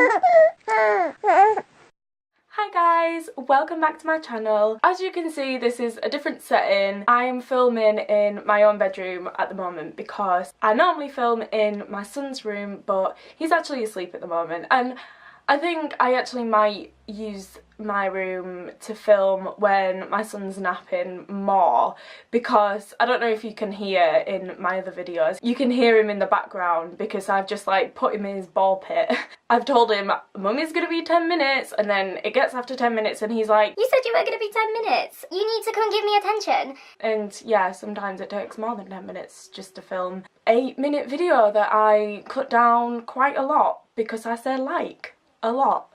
Hi guys, welcome back to my channel. As you can see, this is a different setting. I am filming in my own bedroom at the moment because I normally film in my son's room, but he's actually asleep at the moment, and I think I actually might use my room to film when my son's napping more, because I don't know if you can hear in my other videos, you can hear him in the background because I've just like put him in his ball pit. I've told him mummy's gonna be 10 minutes, and then it gets after 10 minutes and he's like, you said you were gonna be 10 minutes. You need to come and give me attention. And yeah, sometimes it takes more than 10 minutes just to film an 8-minute video that I cut down quite a lot because I said like a lot.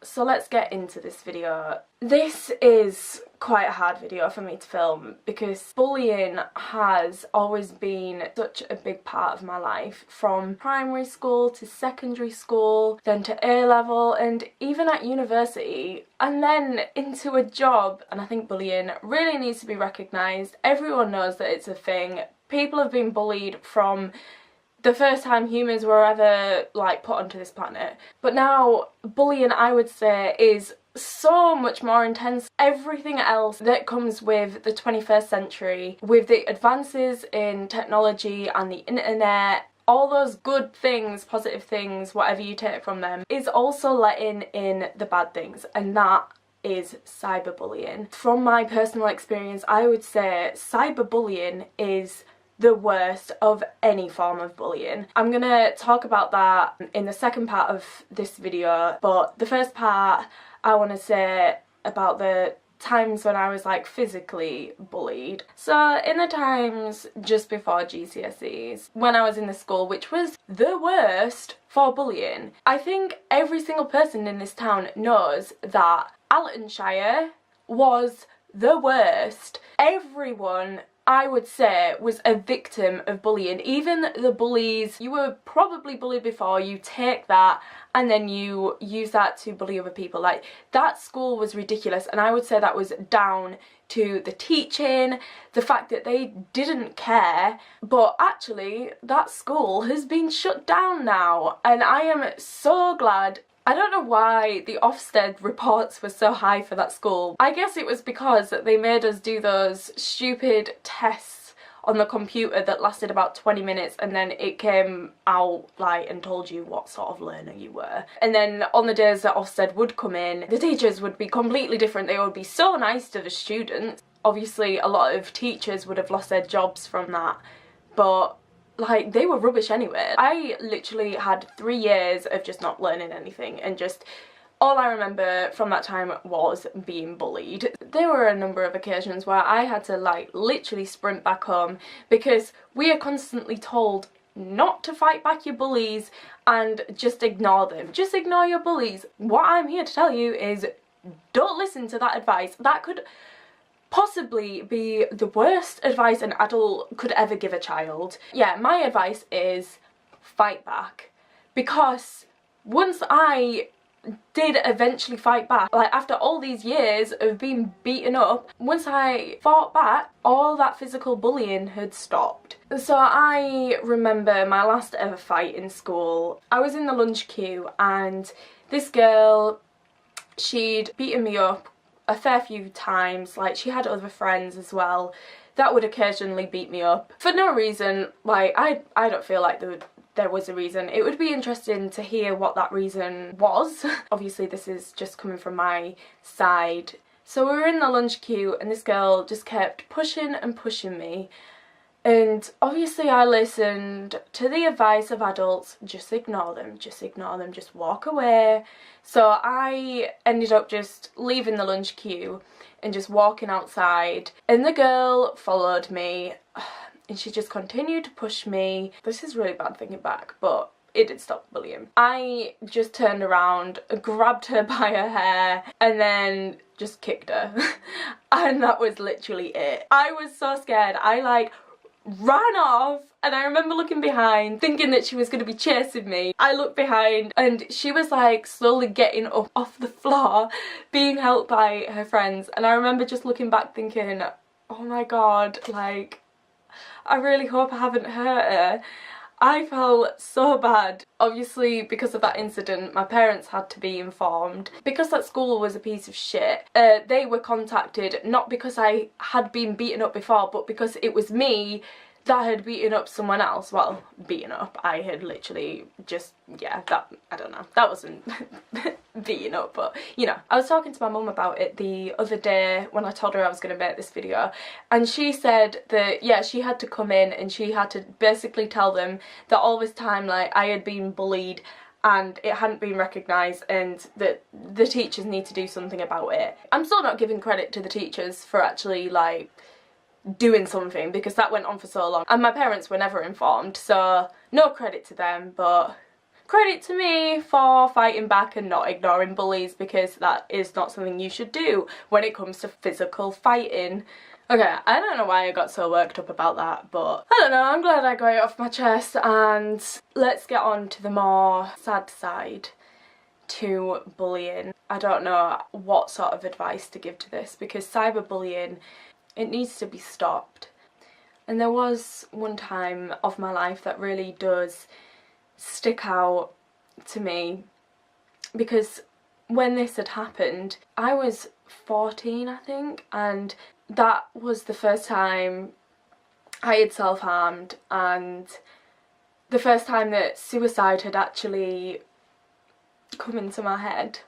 So let's get into this video. This is quite a hard video for me to film because bullying has always been such a big part of my life, from primary school to secondary school, then to A-level, and even at university, and then into a job. And I think bullying really needs to be recognised. Everyone knows that it's a thing. People have been bullied from the first time humans were ever like put onto this planet. But now bullying, I would say, is so much more intense. Everything else that comes with the 21st century, with the advances in technology and the internet, all those good things, positive things, whatever you take from them, is also letting in the bad things, and that is cyberbullying. From my personal experience, I would say cyberbullying is the worst of any form of bullying. I'm gonna talk about that in the second part of this video, but the first part I want to say about the times when I was like physically bullied. So in the times just before GCSEs, when I was in the school, which was the worst for bullying, I think every single person in this town knows that Altonshire was the worst. Everyone, I would say, was a victim of bullying. Even the bullies, you were probably bullied before, you take that and then you use that to bully other people. Like, that school was ridiculous, and I would say that was down to the teaching, the fact that they didn't care. But actually, that school has been shut down now, and I am so glad. I don't know why the Ofsted reports were so high for that school. I guess it was because they made us do those stupid tests on the computer that lasted about 20 minutes, and then it came out like and told you what sort of learner you were. And then on the days that Ofsted would come in, the teachers would be completely different. They would be so nice to the students. Obviously a lot of teachers would have lost their jobs from that, but like, they were rubbish anyway. I literally had 3 years of just not learning anything, and just all I remember from that time was being bullied. There were a number of occasions where I had to like literally sprint back home because we are constantly told not to fight back your bullies and just ignore them. Just ignore your bullies. What I'm here to tell you is don't listen to that advice. That could possibly be the worst advice an adult could ever give a child. Yeah, my advice is fight back, because once I did eventually fight back, like after all these years of being beaten up, once I fought back, all that physical bullying had stopped. So I remember my last ever fight in school. I was in the lunch queue and this girl, she'd beaten me up a fair few times. Like, she had other friends as well that would occasionally beat me up for no reason. Like, I don't feel like there was a reason. It would be interesting to hear what that reason was. Obviously this is just coming from my side. So we were in the lunch queue and this girl just kept pushing and pushing me, and obviously I listened to the advice of adults, just ignore them, just ignore them, just walk away. So I ended up just leaving the lunch queue and just walking outside, and the girl followed me and she just continued to push me. This is really bad thinking back, but it did stop bullying. I just turned around, grabbed her by her hair, and then just kicked her. And that was literally it. I was so scared. I like ran off, and I remember looking behind thinking that she was going to be chasing me. I looked behind and she was like slowly getting up off the floor, being helped by her friends, and I remember just looking back thinking, oh my god, like, I really hope I haven't hurt her. I felt so bad. Obviously, because of that incident, my parents had to be informed. Because that school was a piece of shit, they were contacted, not because I had been beaten up before, but because it was me that had beaten up someone else. Well, beaten up. I had literally just, yeah, that, I don't know. That wasn't beaten up, but, you know. I was talking to my mum about it the other day when I told her I was going to make this video, and she said that, yeah, she had to come in and she had to basically tell them that all this time, like, I had been bullied and it hadn't been recognised, and that the teachers need to do something about it. I'm still not giving credit to the teachers for actually, like, doing something, because that went on for so long and my parents were never informed, so no credit to them, but credit to me for fighting back and not ignoring bullies, because that is not something you should do when it comes to physical fighting. Okay, I don't know why I got so worked up about that, but I don't know, I'm glad I got it off my chest, and let's get on to the more sad side to bullying. I don't know what sort of advice to give to this, because cyberbullying, it needs to be stopped. And there was one time of my life that really does stick out to me, because when this had happened, I was 14, I think, and that was the first time I had self-harmed, and the first time that suicide had actually come into my head.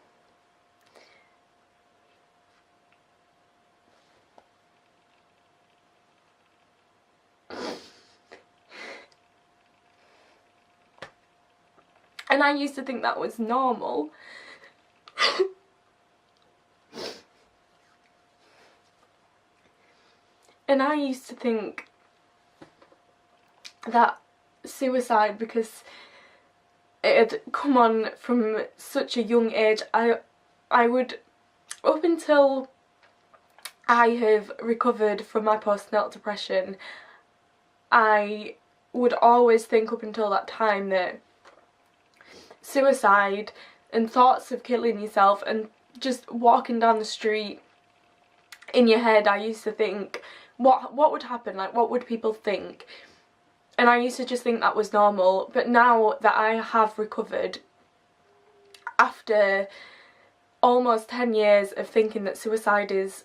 And I used to think that was normal. And I used to think that suicide, because it had come on from such a young age, I would, up until I have recovered from my postnatal depression, I would always think up until that time that suicide and thoughts of killing yourself and just walking down the street in your head, I used to think, what would happen, like what would people think? And I used to just think that was normal. But now that I have recovered, after almost 10 years of thinking that suicide is,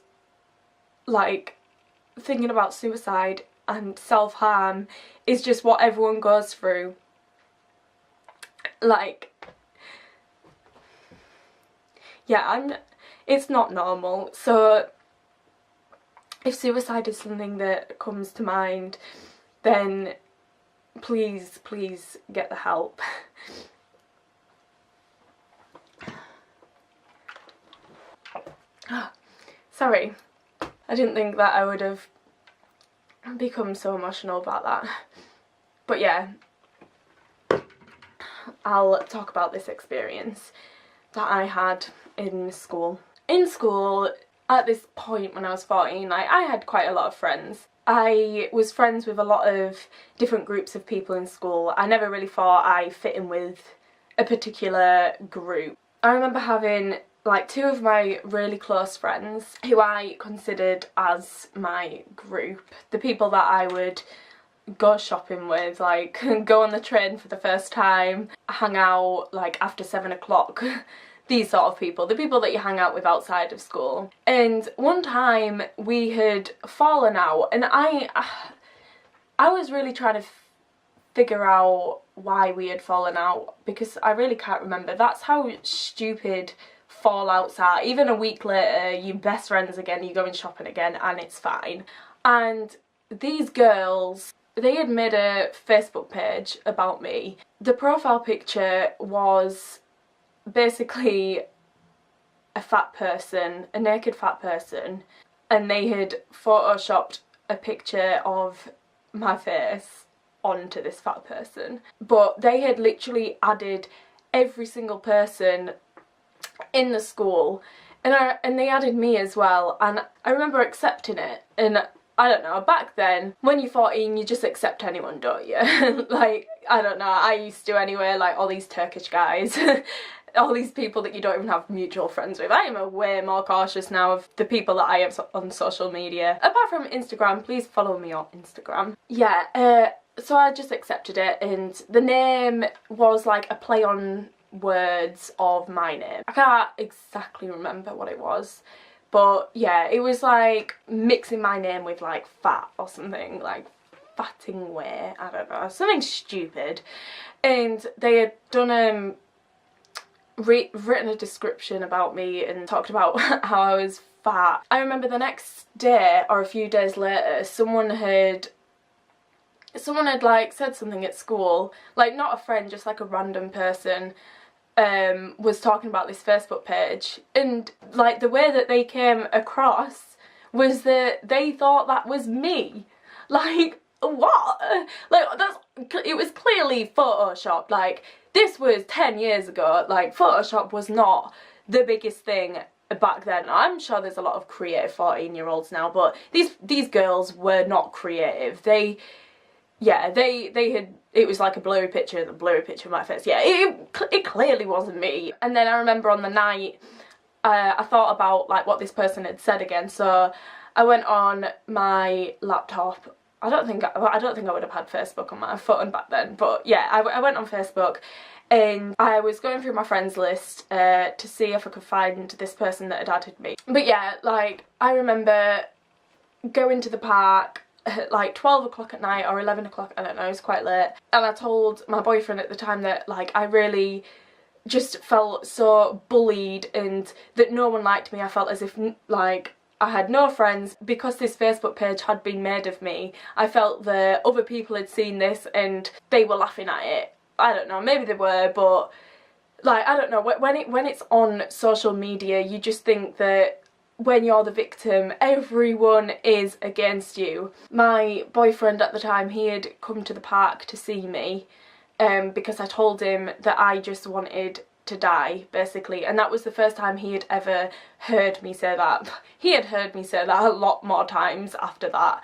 like, thinking about suicide and self-harm is just what everyone goes through, like, yeah, it's not normal. So if suicide is something that comes to mind, then please, please get the help. Sorry, I didn't think that I would have become so emotional about that. But yeah, I'll talk about this experience that I had in school. In school, at this point when I was 14, I had quite a lot of friends. I was friends with a lot of different groups of people in school. I never really thought I fit in with a particular group. I remember having like two of my really close friends who I considered as my group, the people that I would go shopping with, like go on the train for the first time, hang out like after 7 o'clock, these sort of people, the people that you hang out with outside of school. And one time we had fallen out, and I was really trying to figure out why we had fallen out, because I really can't remember. That's how stupid fallouts are. Even a week later, you're best friends again, you're going shopping again, and it's fine. And these girls, they had made a Facebook page about me. The profile picture was basically a fat person, a naked fat person, and they had photoshopped a picture of my face onto this fat person. But they had literally added every single person in the school, and they added me as well, and I remember accepting it. And I don't know, back then, when you're 14, you just accept anyone, don't you? Like, I don't know, I used to anyway, like all these Turkish guys, all these people that you don't even have mutual friends with. I am way more cautious now of the people that I have on social media. Apart from Instagram, please follow me on Instagram. Yeah, so I just accepted it, and the name was like a play on words of my name. I can't exactly remember what it was, but yeah, it was like mixing my name with like fat or something, like fatting way, I don't know, something stupid. And they had done written a description about me and talked about how I was fat. I remember the next day or a few days later, someone had like said something at school, like not a friend, just like a random person, was talking about this Facebook page, and like the way that they came across was that they thought that was me. Like, what? Like, it was clearly photoshopped. Like, this was 10 years ago. Like, Photoshop was not the biggest thing back then. I'm sure there's a lot of creative 14-year-olds now, but these girls were not creative. They had, it was like a blurry picture of my face. Yeah, it clearly wasn't me. And then I remember on the night, I thought about like what this person had said again, so I went on my laptop. I don't think I would have had Facebook on my phone back then, but yeah, I went on Facebook and I was going through my friends list to see if I could find this person that had added me. But yeah, like, I remember going to the park at like 12 o'clock at night or 11 o'clock, I don't know, it was quite late, and I told my boyfriend at the time that like I really just felt so bullied and that no one liked me. I felt as if like I had no friends because this Facebook page had been made of me. I felt that other people had seen this and they were laughing at it. I don't know, maybe they were, but like, I don't know, when it's on social media, you just think that when you're the victim, everyone is against you. My boyfriend at the time, he had come to the park to see me because I told him that I just wanted to die, basically, and that was the first time he had ever heard me say that. He had heard me say that a lot more times after that.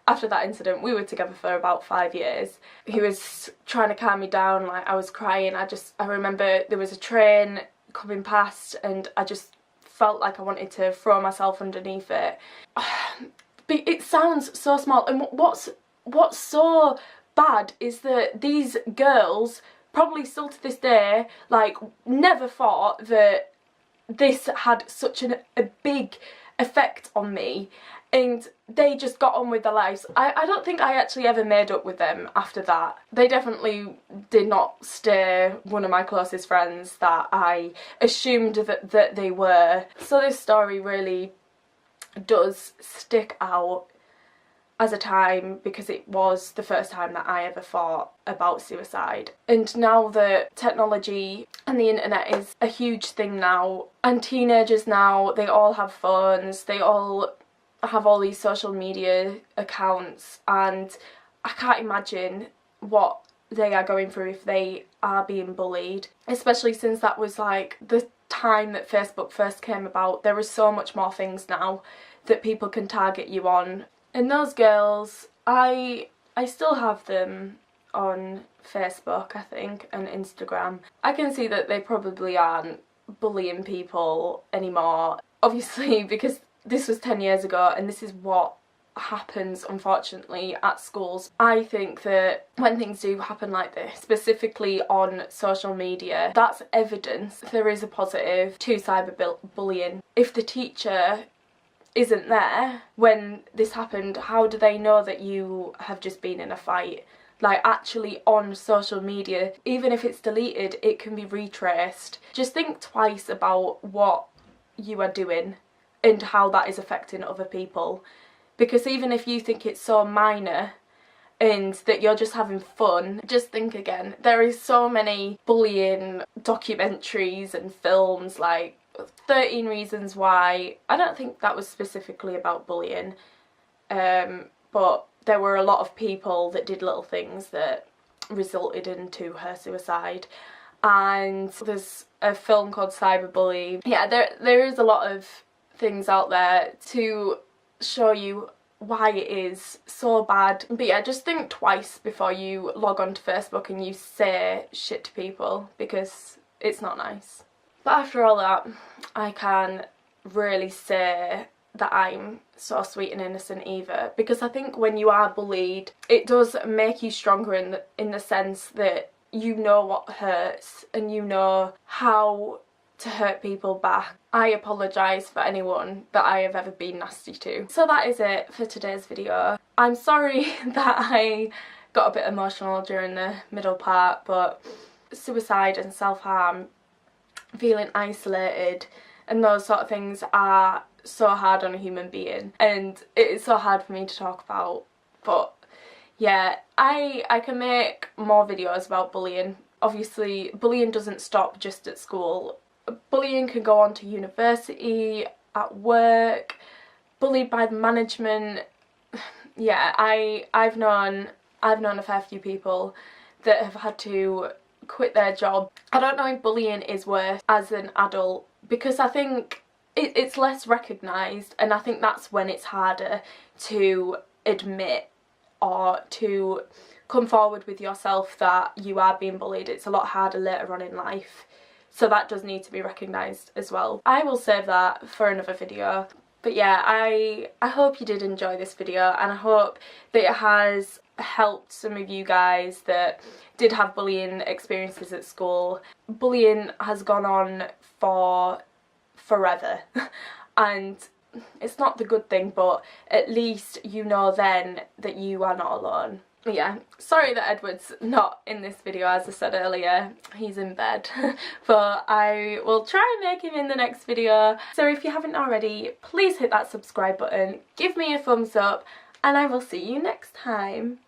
After that incident. We were together for about 5 years. He was trying to calm me down, like I was crying. I remember there was a train coming past and I just felt like I wanted to throw myself underneath it. But it sounds so small, and what's so bad is that these girls probably still to this day like never thought that this had such a big effect on me, and they just got on with their lives. I don't think I actually ever made up with them after that. They definitely did not stay one of my closest friends that I assumed that they were. So this story really does stick out as a time because it was the first time that I ever thought about suicide. And now that technology and the internet is a huge thing now, and teenagers now, they all have phones, they all have all these social media accounts, and I can't imagine what they are going through if they are being bullied, especially since that was like the time that Facebook first came about. There are so much more things now that people can target you on. And those girls, I still have them on Facebook, I think, and Instagram. I can see that they probably aren't bullying people anymore, obviously, because this was 10 years ago and this is what happens, unfortunately, at schools. I think that when things do happen like this, specifically on social media, that's evidence there is a positive to cyberbullying. If the teacher isn't there when this happened, how do they know that you have just been in a fight? Like, actually on social media, even if it's deleted, it can be retraced. Just think twice about what you are doing and how that is affecting other people, because even if you think it's so minor and that you're just having fun, just think again. There is so many bullying documentaries and films, like 13 Reasons Why. I don't think that was specifically about bullying, but there were a lot of people that did little things that resulted into her suicide. And there's a film called Cyberbullying. Yeah, there is a lot of things out there to show you why it is so bad. But yeah, just think twice before you log on to Facebook and you say shit to people, because it's not nice. But after all that, I can really say that I'm so sweet and innocent either, because I think when you are bullied, it does make you stronger in the sense that you know what hurts and you know how to hurt people back. I apologise for anyone that I have ever been nasty to. So that is it for today's video. I'm sorry that I got a bit emotional during the middle part, but suicide and self-harm, feeling isolated and those sort of things are so hard on a human being, and it is so hard for me to talk about. But yeah, I can make more videos about bullying. Obviously bullying doesn't stop just at school. Bullying can go on to university, at work, bullied by the management. Yeah, I've known a fair few people that have had to quit their job. I don't know if bullying is worse as an adult, because I think it's less recognised, and I think that's when it's harder to admit or to come forward with yourself that you are being bullied. It's a lot harder later on in life, so that does need to be recognised as well. I will save that for another video. But yeah, I hope you did enjoy this video, and I hope that it has helped some of you guys that did have bullying experiences at school. Bullying has gone on for forever and it's not the good thing, but at least you know then that you are not alone. Yeah, sorry that Edward's not in this video, as I said earlier, he's in bed. But I will try and make him in the next video. So if you haven't already, please hit that subscribe button, give me a thumbs up, and I will see you next time.